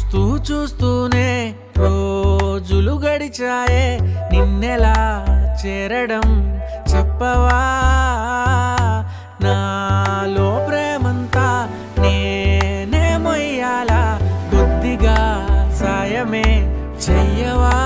చూస్తూనే రోజులు గడిచాయే, నిన్నెలా చేరడం చెప్పవా? నాలో ప్రేమంతా నేనే మొయ్యాలా, కొద్దిగా సాయమే చెయ్యవా?